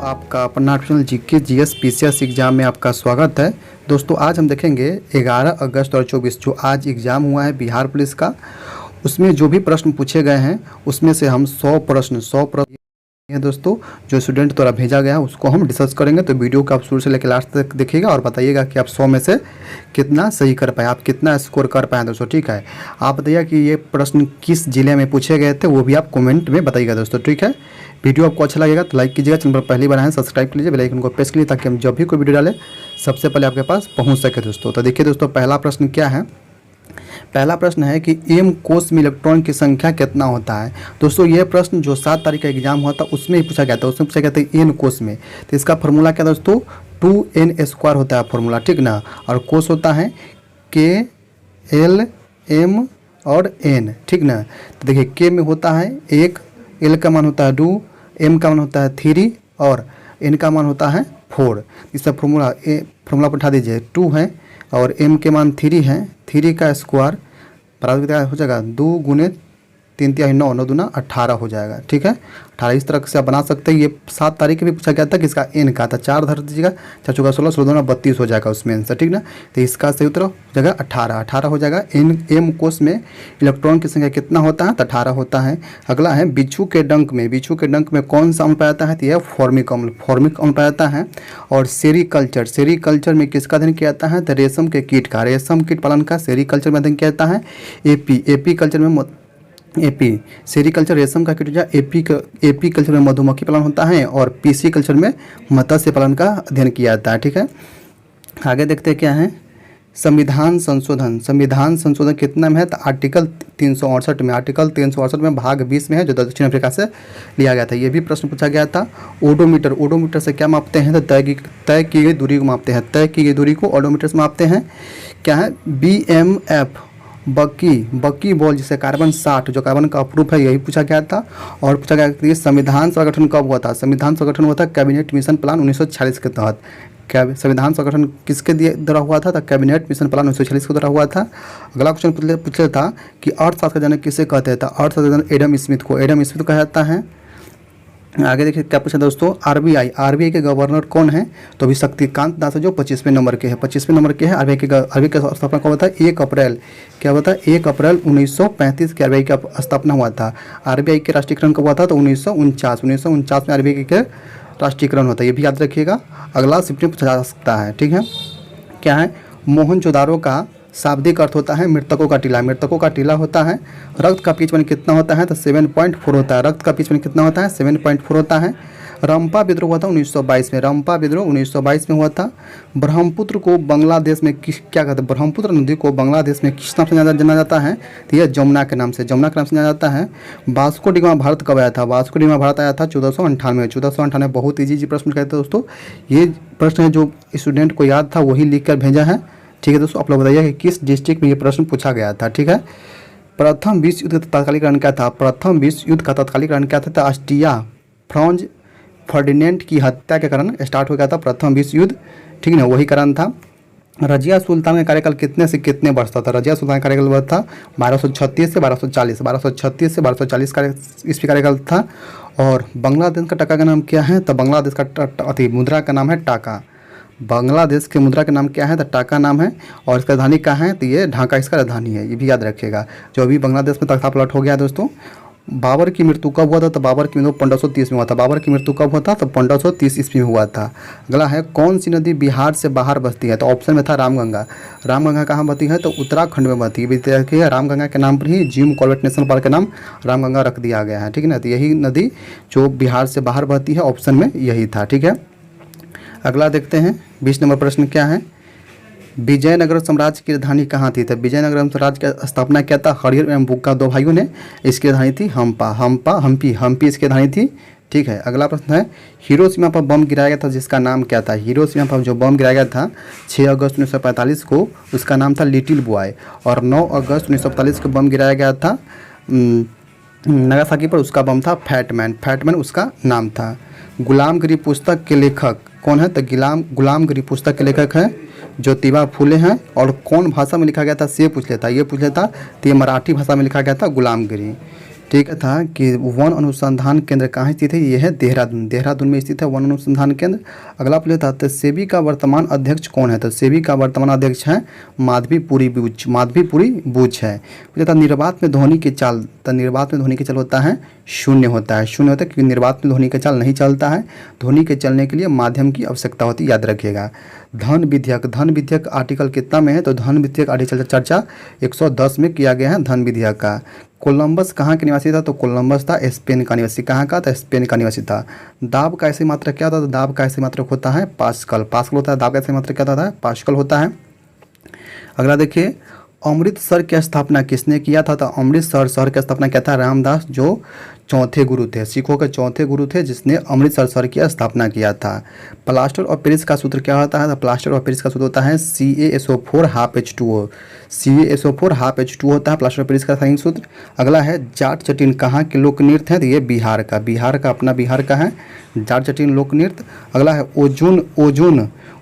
आपका अपना national GK GS PCS exam में आपका स्वागत है। दोस्तों आज हम देखेंगे 11 अगस्त 2024 जो आज एग्ज़ाम हुआ है बिहार पुलिस का, उसमें जो भी प्रश्न पूछे गए हैं उसमें से हम 100 प्रश्न है दोस्तों जो स्टूडेंट द्वारा भेजा गया है उसको हम डिस्कस करेंगे। तो वीडियो को आप शुरू से लेकर लास्ट तक देखिएगा और बताइएगा कि आप 100 में से कितना सही कर पाए, आप कितना स्कोर कर पाए दोस्तों। ठीक है, आप बताइए कि ये प्रश्न किस जिले में पूछे गए थे, वो भी आप कमेंट में बताइएगा दोस्तों। ठीक है, वीडियो आपको अच्छा लगेगा तो लाइक कीजिएगा, चैनल पर पहली बार आए सब्सक्राइब कर लीजिए, बेल आइकन को प्रेस कीजिए ताकि हम जब भी कोई वीडियो डालें सबसे पहले आपके पास पहुँच सके दोस्तों। तो देखिए दोस्तों, पहला प्रश्न क्या है। पहला प्रश्न है कि एम कोष में इलेक्ट्रॉन की संख्या कितना होता है। दोस्तों ये प्रश्न जो 7 तारीख का एग्जाम हुआ था उसमें ही पूछा गया था, उसमें पूछा गया था एन कोष में। तो इसका फॉर्मूला क्या दोस्तों, 2n² होता है फॉर्मूला, ठीक ना। और कोष होता है के एल एम और एन, ठीक ना। तो देखिए के में होता है 1, एल का मान होता है 2, एम का मान होता है 3 और एन का मान होता है 4। इसका फॉर्मूला पर उठा दीजिए, 2 है और एम के मान 3 है, 3 का स्क्वायर बराबर क्या हो जाएगा 2 गुने 3 तिहाई 9, 9 दूना 18 हो जाएगा। ठीक है, 18 इस तरह से आप बना सकते हैं। ये 7 तारीख के भी पूछा गया था कि इसका एन का था, 4 धर दीजिएगा, 4 चौका 16, 16 दूना 32 हो जाएगा उसमें आंसर, ठीक ना। तो इसका सही उत्तर हो जाएगा 18 हो जाएगा। एम कोष में इलेक्ट्रॉन की संख्या कितना होता है तो 18 होता है। अगला है बिच्छू के डंक में कौन सा अम्ल पाया जाता है तो यह फॉर्मिक अम्ल पाया जाता है। और सेरीकल्चर में किसका अध्ययन किया जाता है तो रेशम के कीट का, रेशम कीट पालन का सेरीकल्चर में अध्ययन किया जाता है। एपी कल्चर में सेरीकल्चर रेशम का कीट हो जाए, एपी कल्चर में मधुमक्खी पालन होता है और पीसी कल्चर में मत्स्य पालन का अध्ययन किया जाता है। ठीक है, आगे देखते हैं क्या है। संविधान संशोधन कितना में है तो आर्टिकल 368 में भाग 20 में है जो दक्षिण अफ्रीका से लिया गया था। ये भी प्रश्न पूछा गया था। ओडोमीटर से क्या मापते हैं तो तय की गई दूरी को मापते हैं, तय की गई दूरी को ओडोमीटर से मापते हैं। क्या है BMF बकी बॉल जिसे कार्बन 60 जो कार्बन का अप्रूफ है, यही पूछा गया था। और पूछा गया कि संविधान सभा गठन कब हुआ था, संविधान सभा गठन हुआ था कैबिनेट मिशन प्लान 1946 के तहत। संविधान सभा गठन किसके द्वारा हुआ था तो कैबिनेट मिशन प्लान 1946 के द्वारा हुआ था। अगला क्वेश्चन पूछा था कि अर्थशास्त्र का जनक किसे कहते हैं तो अर्थशास्त्र का जनक एडम स्मिथ को कहा जाता है। आगे देखिए क्या पूछा दोस्तों, आरबीआई के गवर्नर कौन है तो अभी शक्तिकांत दास जो 25वें नंबर के हैं। आरबीआई के स्थापना कब हुआ था 1 अप्रैल 1935 के आरबीआई का स्थापना हुआ था। आरबीआई के राष्ट्रीयकरण कब हुआ था तो 1949 में आरबीआई के राष्ट्रीयकरण होता है, ये भी याद रखिएगा। अगला शिफ्ट में पूछा जा सकता है। ठीक है, क्या है मोहनजोदारो का शाब्दिक अर्थ होता है मृतकों का टीला होता है। रक्त का पीछपन कितना होता है तो 7.4 होता है, रक्त का पीछपन कितना होता है 7.4 होता है। रंपा विद्रोह हुआ था 1922 में हुआ था। ब्रह्मपुत्र को बांग्लादेश में क्या कहते हैं, ब्रह्मपुत्र नदी को बांग्लादेश में किस नाम से जाना जाता है तो यह जमुना के नाम से जाना जाता है। वास्को डी गामा भारत कब आया था, वास्को डी गामा भारत आया था 1498। बहुत ईजी प्रश्न कहते हैं दोस्तों। ये प्रश्न है जो स्टूडेंट को याद था वही लिख कर भेजा है। ठीक है दोस्तों, आप लोग बताइए कि किस डिस्ट्रिक्ट में ये प्रश्न पूछा गया था। ठीक है, प्रथम विश्व युद्ध का तात्कालिक कारण क्या था, तो ऑस्ट्रिया फ्रांज फर्डिनेंड की हत्या के कारण स्टार्ट हो गया था प्रथम विश्व युद्ध, ठीक है, वही कारण था। रजिया सुल्तान का कार्यकाल कितने से कितने वर्ष था, रजिया सुल्तान का कार्यकाल था 1236 से 1240 का ईस्वी कार्यकाल था। और बांग्लादेश का टका का नाम क्या है तो बांग्लादेश का मुद्रा का नाम है टाका। बांग्लादेश के मुद्रा का नाम क्या है तो टाका नाम है। और इसका राजधानी कहाँ है तो ये ढाका इसका राजधानी है, ये भी याद रखिएगा। जो अभी बांग्लादेश में तख्ता पलट हो गया दोस्तों। बाबर की मृत्यु कब हुआ था तो बाबर की मृत्यु 1530 में हुआ था। 1530 ईस्वी में हुआ था। अगला है कौन सी नदी बिहार से बाहर बहती है तो ऑप्शन में था रामगंगा कहाँ बहती है तो उत्तराखंड में बहती है। रामगंगा के नाम पर ही जिम कॉर्बेट नेशनल पार्क का नाम रामगंगा रख दिया गया है, ठीक है ना। तो यही नदी जो बिहार से बाहर बहती है, ऑप्शन में यही था। ठीक है, अगला देखते हैं 20 नंबर प्रश्न क्या है। विजयनगर साम्राज्य की राजधानी कहाँ थी तो विजयनगर साम्राज्य की स्थापना किया था हरिहर एवं बुक्का 2 भाइयों ने। इसकी राजधानी थी हम्पी इसकी राजधानी थी। ठीक है, अगला प्रश्न है हिरोशिमा पर बम गिराया गया था जिसका नाम क्या था। हिरोशिमा पर जो बम गिराया गया था 6 अगस्त 1945 को, उसका नाम था लिटिल बॉय। और 9 अगस्त 1945 को बम गिराया गया था नागासाकी पर, उसका बम था फैटमैन उसका नाम था। गुलामगिरी पुस्तक के लेखक कौन है तो गुलामगिरी पुस्तक के लेखक हैं ज्योतिबा फुले हैं। और कौन भाषा में लिखा गया था ये पूछ लेता तो ये मराठी भाषा में लिखा गया था गुलामगिरी। ठीक है था कि वन अनुसंधान केंद्र कहाँ स्थित है, ये है देहरादून, देहरादून में स्थित है वन अनुसंधान केंद्र। अगला पूछा था तो सेबी का वर्तमान अध्यक्ष कौन है, तो सेबी का वर्तमान अध्यक्ष है माधवीपुरी बूच, माधवीपुरी बूच है। पूछा था निर्वात में ध्वनि की चाल, तो निर्वात में ध्वनि की चाल होता है शून्य होता है, शून्य होता है क्योंकि निर्वात में ध्वनि की चाल नहीं चलता है, ध्वनि के चलने के लिए माध्यम की आवश्यकता होती है, याद रखिएगा। धन विधेयक, धन विधेयक आर्टिकल कितना में है, तो धन विधेयक आर्टिकल चर्चा 110 में किया गया है धन विधेयक का। कोलंबस कहाँ के निवासी था, तो कोलंबस था स्पेन का निवासी, कहाँ का, तो स्पेन का निवासी था। दाब का ऐसी मात्रक क्या होता है, तो दाब का ऐसी मात्रक होता है पास्कल, पास्कल होता है। दाब का ऐसी मात्रक क्या होता है, पास्कल होता है। अगला देखिए, अमृतसर की स्थापना किसने किया था, तो अमृतसर शहर की स्थापना किया था रामदास, जो चौथे गुरु थे, सिखों के चौथे गुरु थे, जिसने अमृतसर शहर की स्थापना किया था। प्लास्टर ऑफ पेरिस का सूत्र क्या होता है, तो प्लास्टर ऑफ पेरिस का सूत्र होता है CaSO4 half H2O, CaSO4 half H2O होता है प्लास्टर ऑफ पेरिस का संयुक्त सूत्र। अगला है जाट जटिन कहाँ के लोक नृत्य है, तो ये बिहार का, बिहार का अपना बिहार का है जाट जटिन लोक नृत्य। अगला है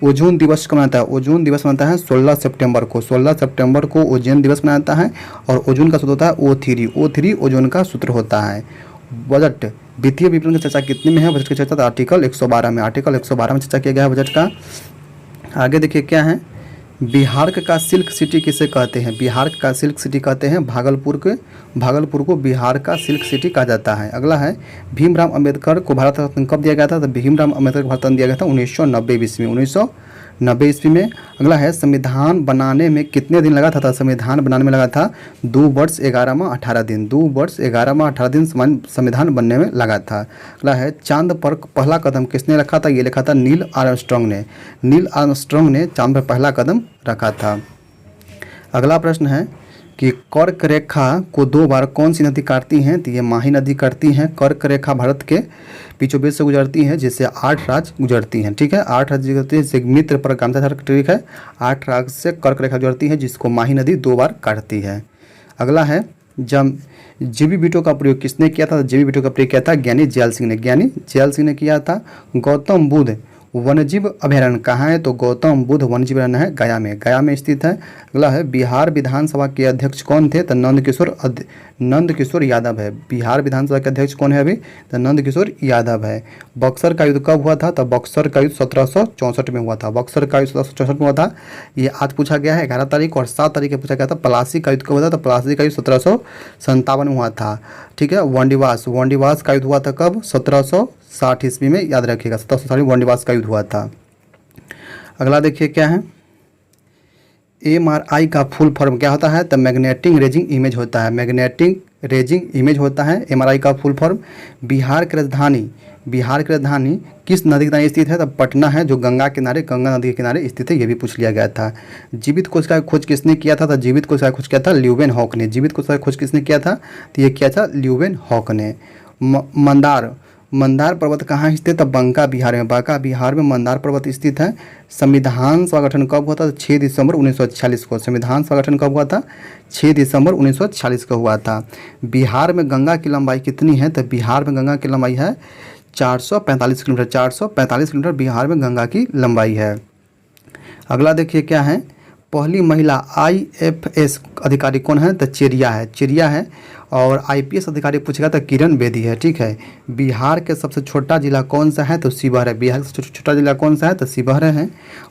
ओजोन दिवस कब मनाता है, ओजोन दिवस मनाता है 16 सितंबर को, 16 सितंबर को ओजोन दिवस मनाता है। और ओजोन का सूत्र होता है O3 ओजोन का सूत्र होता है। बजट वित्तीय विवरण की चर्चा कितने में है, बजट की चर्चा तो आर्टिकल 112 में, आर्टिकल 112 में चर्चा किया गया है बजट का। आगे देखिए क्या है, बिहार का सिल्क सिटी किसे कहते हैं, बिहार का सिल्क सिटी कहते हैं भागलपुर को बिहार का सिल्क सिटी कहा जाता है। अगला है भीमराव अंबेडकर को भारत रत्न कब दिया गया था, तो भीमराव अंबेडकर को भारत रत्न दिया गया था 1990 ईस्वी में, 1990 ईस्वी में। अगला है संविधान बनाने में कितने दिन लगा था, तो संविधान बनाने में लगा था 2 वर्ष 11 माह 18 दिन, 2 वर्ष 11 माह 18 दिन संविधान बनने में लगा था। अगला है चांद पर पहला कदम किसने रखा था, ये लिखा था नील आर्मस्ट्रांग ने, नील आर्मस्ट्रांग ने चांद पर पहला कदम रखा था। अगला प्रश्न है कि कर्क रेखा को 2 बार कौन सी नदी काटती हैं, तो ये माही नदी करती हैं। कर्क रेखा भारत के बीचों बीच से गुजरती है, जिससे 8 राज्य गुजरती हैं, ठीक है, 8 राज्य गुजरती है, जैसे मित्र पर गामचा ठीक है, 8 राज्य से कर्क रेखा गुजरती है, जिसको माही नदी 2 बार काटती है। अगला है जब जीबी बीटो का प्रयोग किसने किया था, जीबी बीटो का प्रयोग किया था ज्ञानी जैल सिंह ने, ज्ञानी जैल सिंह ने किया था। गौतम बुद्ध वन्यजीव अभयारण्य कहाँ है, तो गौतम बुद्ध वन्यजीव अभयारण्य है गया में स्थित है। अगला है बिहार विधानसभा के अध्यक्ष कौन थे, तो नंद किशोर यादव है। बिहार विधानसभा के अध्यक्ष कौन है अभी, तो नंद किशोर यादव है। बक्सर का युद्ध कब हुआ था, तो बक्सर का युद्ध 1764 में हुआ था, बक्सर का युद्ध 1764 में हुआ था। ये आज पूछा गया है 11 तारीख और 7 तारीख को पूछा गया था। प्लासी का युद्ध कब हुआ था, तो प्लासी का युद्ध 1757 में हुआ था, ठीक है। वनडिवास का युद्ध हुआ था कब, 1760 ईस्वी में, याद रखिएगा 1760 में वनडिवास का युद्ध हुआ था। अगला देखिए क्या है, MRI का फुल फॉर्म क्या होता है, तो मैग्नेटिक रेजिंग इमेज होता है, मैग्नेटिक रेजिंग इमेज होता है MRI का फुल फॉर्म। बिहार की राजधानी किस नदी के किनारे स्थित है, तो पटना है, जो गंगा नदी के किनारे स्थित है, ये भी पूछ लिया गया था। जीवित कोशिका खोज किसने किया था, तो जीवित कोशिका खोज किया था ल्यूवेनहॉक ने, जीवित कोशिका खोज किसने किया था, तो ये किया था ल्यूवेनहॉक ने। मंदार पर्वत कहाँ स्थित है, बांका बिहार में मंदार पर्वत स्थित है। संविधान सभा गठन कब हुआ था, 6 दिसंबर 1946 को, संविधान सभा गठन कब हुआ था, 6 दिसंबर 1946 को हुआ था। बिहार में गंगा की लंबाई कितनी है, तो बिहार में गंगा की लंबाई है 445 किलोमीटर, 445 किलोमीटर बिहार में गंगा की लंबाई है। अगला देखिए क्या है, पहली महिला IFS अधिकारी कौन है, तो चिड़िया है। और IPS अधिकारी पूछेगा तो किरण बेदी है, ठीक है। बिहार के सबसे छोटा जिला कौन सा है, तो शिवहर है, बिहार का सबसे छोटा जिला कौन सा है, तो शिवहर है।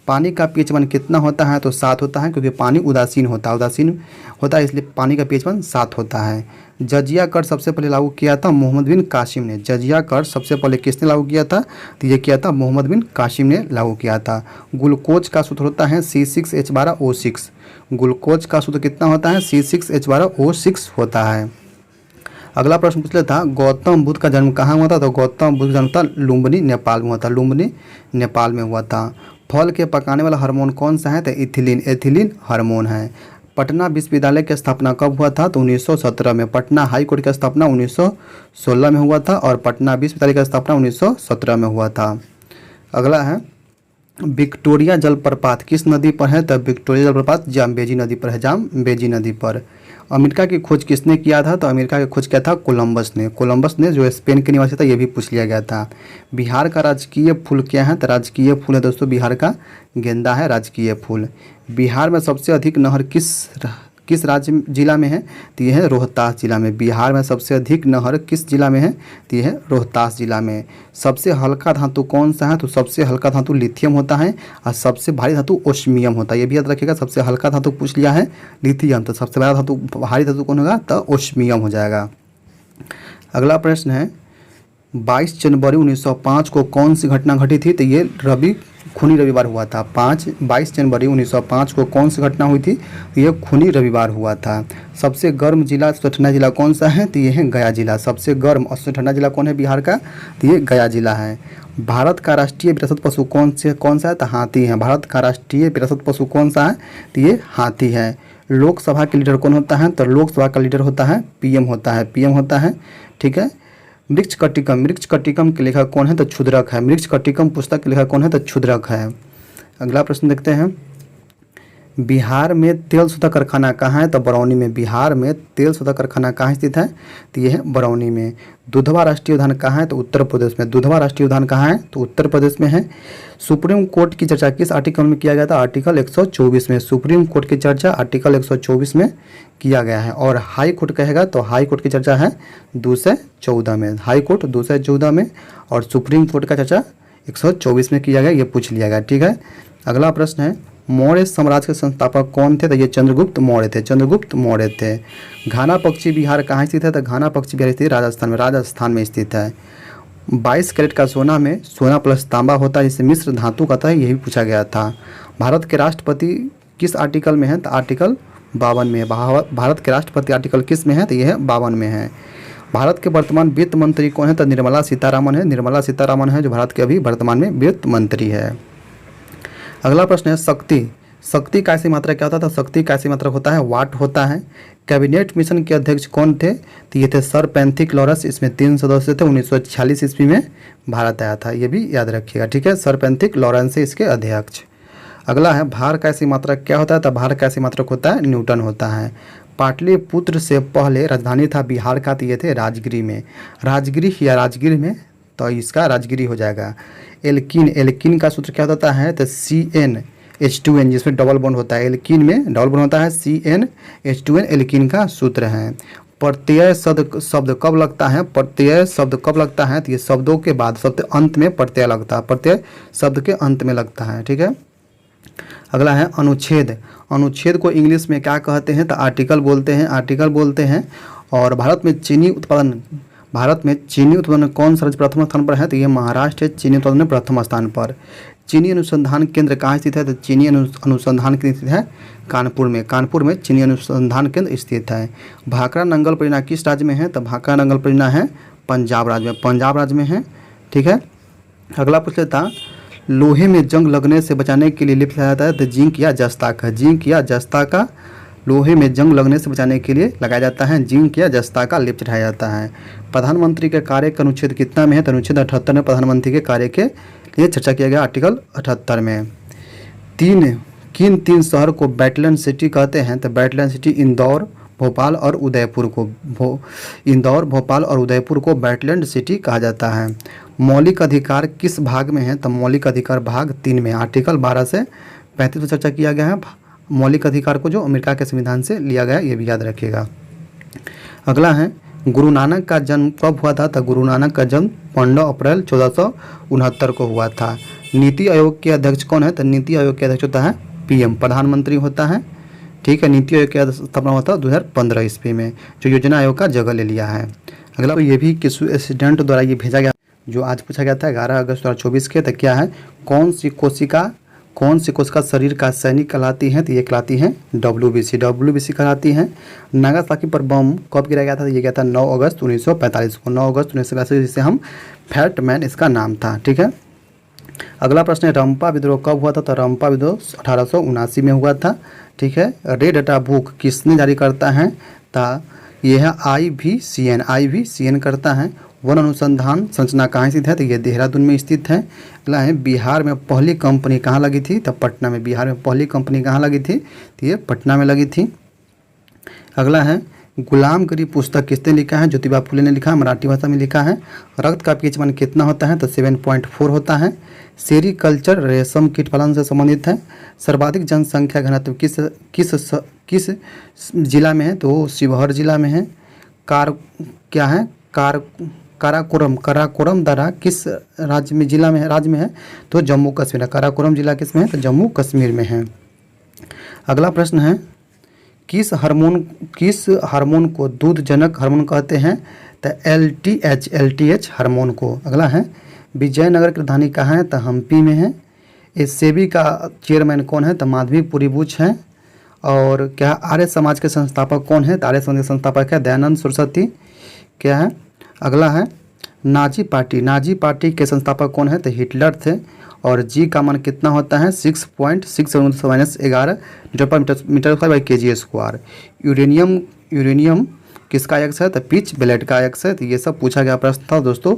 पानी का pH मान कितना होता है, तो 7 होता है, क्योंकि पानी उदासीन होता है इसलिए पानी का pH मान 7 होता है। जजिया कर सबसे पहले लागू किया था मोहम्मद बिन कासिम ने, जजिया कर सबसे पहले किसने लागू किया था, तो ये किया था मोहम्मद बिन कासिम ने लागू किया था। ग्लूकोज का सूत्र होता है C6H12O6, ग्लूकोज का सूत्र कितना होता है, C6H12O6 होता है। अगला प्रश्न पूछ लेता, गौतम बुद्ध का जन्म कहाँ हुआ था, तो गौतम बुद्ध का जन्म था लुम्बिनी नेपाल में हुआ था, लुम्बिनी नेपाल में हुआ था। फल के पकाने वाला हार्मोन कौन सा है, तो एथिलीन हार्मोन है। पटना विश्वविद्यालय की स्थापना कब हुआ था, तो 1917 में। पटना हाई कोर्ट की स्थापना 1916 में हुआ था, और पटना विश्वविद्यालय की स्थापना 1917 में हुआ था। अगला है विक्टोरिया जलप्रपात किस नदी पर है, तो विक्टोरिया जलप्रपात जाम्बेजी नदी पर है, जाम्बेजी नदी पर। अमेरिका की खोज किसने किया था, तो अमेरिका की खोज किया था कोलंबस ने जो स्पेन के निवासी था, ये भी पूछ लिया गया था। बिहार का राजकीय फूल क्या है, तो राजकीय फूल है दोस्तों बिहार का गेंदा है राजकीय फूल। बिहार में सबसे अधिक नहर किस राज्य जिला में है? तो ये है रोहतास जिला में। बिहार में सबसे अधिक नहर किस जिला में है? तो ये है रोहतास जिला में। सबसे हल्का धातु कौन सा है? तो सबसे हल्का धातु लिथियम होता है और सबसे भारी धातु ओस्मियम होता है। ये भी याद रखिएगा, सबसे हल्का धातु पूछ लिया है लिथियम, तो सबसे बड़ा धातु भारी धातु कौन होगा? तो ओस्मियम हो जाएगा। अगला प्रश्न है 22 जनवरी 1905 को कौन सी घटना घटी थी? तो ये खूनी रविवार हुआ था। 22 जनवरी 1905 को कौन सी घटना हुई थी? तो ये खूनी रविवार हुआ था। सबसे गर्म जिला, सबसे ठंडा जिला कौन सा है? तो ये है गया जिला। सबसे गर्म और सबसे ठंडा जिला कौन है बिहार का? तो ये गया जिला है। भारत का राष्ट्रीय विरासत पशु कौन सा है? तो हाथी है। भारत का राष्ट्रीय विरासत पशु कौन सा है? तो ये हाथी है। लोकसभा के लीडर कौन होता है? तो लोकसभा का लीडर होता है पीएम होता है। ठीक है। मृक्ष कटिकम के लेखक कौन है? तो क्षुद्रक है। मृक्ष कटिकम पुस्तक के लेखक कौन है? तो क्षुद्रक है। अगला प्रश्न देखते हैं, बिहार में तेल शोधक कारखाना कहाँ है? तो बरौनी में। बिहार में तेल शोधक कारखाना कहाँ स्थित है? तो ये है बरौनी में। दुधवा राष्ट्रीय उद्यान कहाँ है? तो उत्तर प्रदेश में। दुधवा राष्ट्रीय उद्यान कहाँ है? तो उत्तर प्रदेश में है। सुप्रीम कोर्ट की चर्चा किस आर्टिकल में किया गया था? आर्टिकल 124 में। सुप्रीम कोर्ट की चर्चा आर्टिकल 124 में किया गया है। और हाई कोर्ट कहेगा तो हाई कोर्ट की चर्चा है 214 में। हाई कोर्ट 214 में और सुप्रीम कोर्ट का चर्चा 124 में किया गया, ये पूछ लिया गया। ठीक है। अगला प्रश्न है, मौर्य साम्राज्य के संस्थापक कौन थे? तो ये चंद्रगुप्त मौर्य थे। घाना पक्षी विहार कहाँ स्थित है? तो घाना पक्षी विहार स्थित राजस्थान में स्थित है। 22 कैरेट का सोना में सोना प्लस तांबा होता है, जिसे मिश्र धातु कहता है, यही पूछा गया था। भारत के राष्ट्रपति किस आर्टिकल में है? तो आर्टिकल 52 में है। भारत के राष्ट्रपति आर्टिकल किस में है? तो यह है 52 में है। भारत के वर्तमान वित्त मंत्री कौन है? तो निर्मला सीतारामन है जो भारत के अभी वर्तमान में वित्त मंत्री है। अगला प्रश्न है, शक्ति का ऐसी मात्रा क्या होता है? तो शक्ति का ऐसी मात्रा होता है वाट होता है। कैबिनेट मिशन के अध्यक्ष कौन थे? तो ये थे सर पैंथिक लॉरेंस। इसमें 3 सदस्य थे। 1946 ईस्वी में भारत आया था, ये भी याद रखिएगा। ठीक है, सर पैंथिक लॉरेंस से इसके अध्यक्ष। अगला है, भार का ऐसी मात्रक क्या होता है? तो भार का ऐसी मात्रक होता है न्यूटन होता है। पाटलिपुत्र से पहले राजधानी था बिहार का, तो ये थे राजगिरी में। राजगिर में, तो इसका राजगिरी हो जाएगा। एल्कीन का सूत्र क्या होता है? तो CnH2n, जिसमें डबल बॉन्ड होता है। एल्कीन में डबल बॉन्ड होता है, CnH2n एल्कीन का सूत्र है। प्रत्यय शब्द कब लगता है? तो ये शब्दों के बाद शब्द अंत में प्रत्यय लगता है। प्रत्यय शब्द के अंत में लगता है। ठीक है। अगला है अनुच्छेद को इंग्लिश में क्या कहते हैं? तो आर्टिकल बोलते हैं। और भारत में चीनी उत्पादन कौन सा राज्य प्रथम स्थान पर है? तो ये महाराष्ट्र है चीनी उत्पादन में प्रथम स्थान पर। चीनी अनुसंधान केंद्र कहाँ स्थित है? तो चीनी अनुसंधान केंद्र स्थित है कानपुर में चीनी अनुसंधान केंद्र स्थित है। भाखड़ा नंगल परियोजना किस राज्य में है? तो भाखड़ा नंगल परियोजना है पंजाब राज्य में है। ठीक है। अगला पूछ लेता, लोहे में जंग लगने से बचाने के लिए लिप लगाया जाता है? तो जिंक या जस्ता का लोहे में जंग लगने से बचाने के लिए लगाया जाता है। जिंक या जस्ता का लेप चढ़ाया जाता है। प्रधानमंत्री के कार्य का अनुच्छेद कितना में है? तो अनुच्छेद 78 में प्रधानमंत्री के कार्य के लिए चर्चा किया गया, आर्टिकल 78 में। किन तीन शहर को बैटलन सिटी कहते हैं? तो बैटलन सिटी इंदौर, भोपाल और उदयपुर को बैटलैंड सिटी कहा जाता है। मौलिक अधिकार किस भाग में है? तो मौलिक अधिकार भाग 3 में, आर्टिकल 12 से 35 में चर्चा किया गया है। मौलिक अधिकार को जो अमेरिका के संविधान से लिया गया, ये भी याद रखिएगा। अगला है, गुरु नानक का जन्म कब हुआ था? तो गुरु नानक का जन्म 15 अप्रैल 1469 को हुआ था। नीति आयोग के अध्यक्ष कौन है? तो नीति आयोग के अध्यक्ष होता है पीएम, प्रधानमंत्री होता है। ठीक है। नीति आयोग की स्थापना होता है 2015 ईस्वी में, जो योजना आयोग का जगह ले लिया है। अगला, तो ये भी किस स्टूडेंट द्वारा ये भेजा गया, जो आज पूछा गया था 11 अगस्त 2024 के। तो क्या है, कौन सी कोशिका शरीर का सैनिक कहलाती है? तो ये कहलाती है WBC कहलाती है। नागासाकी पर बम कब गिराया गया था? तो ये गया था 9 अगस्त 1945 को। 9 अगस्त 1945, जिसे हम फैट मैन इसका नाम था। ठीक है। अगला प्रश्न है, रंपा विद्रोह कब हुआ था? तो रंपा विद्रोह 1879 में हुआ था। ठीक है। रेड डाटा बुक किसने जारी करता है? तो यह है IVCN करता है। वन अनुसंधान संरचना कहाँ स्थित है? तो ये देहरादून में स्थित है। अगला है, बिहार में पहली कंपनी कहाँ लगी थी? तो पटना में। बिहार में पहली कंपनी कहाँ लगी थी? तो ये पटना में लगी थी। अगला है, गुलाम गरीब पुस्तक किसने लिखा है? ज्योतिबा फुले ने लिखा है, मराठी भाषा में लिखा है। रक्त का पीएच मान कितना होता है? तो 7.4 होता है। सेरीकल्चर रेशम कीट पालन से संबंधित है। सर्वाधिक जनसंख्या घनत्व किस जिला में है? तो शिवहर जिला में है। काराकोरम दर्रा किस राज्य में है? तो जम्मू कश्मीर है। काराकोरम जिला किस में है? तो जम्मू कश्मीर में है। अगला प्रश्न है, किस हार्मोन को दूधजनक हार्मोन कहते हैं? तो LTH हार्मोन को। अगला है, विजयनगर की राजधानी कहाँ है? तो हम्पी में है। इस सेबी का चेयरमैन कौन है? तो माधवी बुच है। और क्या आर्य समाज के संस्थापक कौन है? तो आर्य समाज के संस्थापक है दयानंद सरस्वती। क्या है? अगला है, नाजी पार्टी के संस्थापक कौन है? तो हिटलर थे। और जी का मान कितना होता है? 6.6 माइनस 11 J/m²/kg²। यूरेनियम किसका अयस्क है? तो पिच ब्लेड का अयस्क है। तो ये सब पूछा गया प्रश्न था दोस्तों,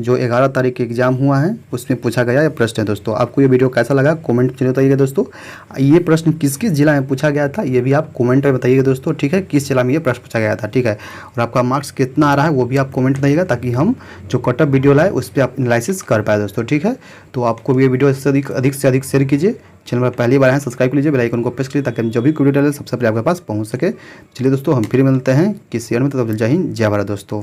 जो 11 तारीख के एग्जाम हुआ है उसमें पूछा गया ये प्रश्न है दोस्तों। आपको ये वीडियो कैसा लगा कमेंट में बताइएगा दोस्तों। ये प्रश्न किस जिला में पूछा गया था ये भी आप कमेंट में बताइएगा दोस्तों, ठीक है, किस जिला में ये प्रश्न पूछा गया था, ठीक है। और आपका मार्क्स कितना आ रहा है वो भी आप कमेंट बताइएगा, ताकि हम जो कटअप वीडियो लाए उस पर आप एनालिसिस कर पाए दोस्तों, ठीक है। तो आपको ये वीडियो अधिक से अधिक शेयर कीजिए। चैनल पर पहली बार है सब्सक्राइब कर लीजिए, बेल आइकन को प्रेस कीजिए, ताकि हम जब भी वीडियो डालें सबसे पहले आपके पास पहुँच सके। चलिए दोस्तों, हम फिर मिलते हैं किसी और में, तब तक जय हिंद जय भारत दोस्तों।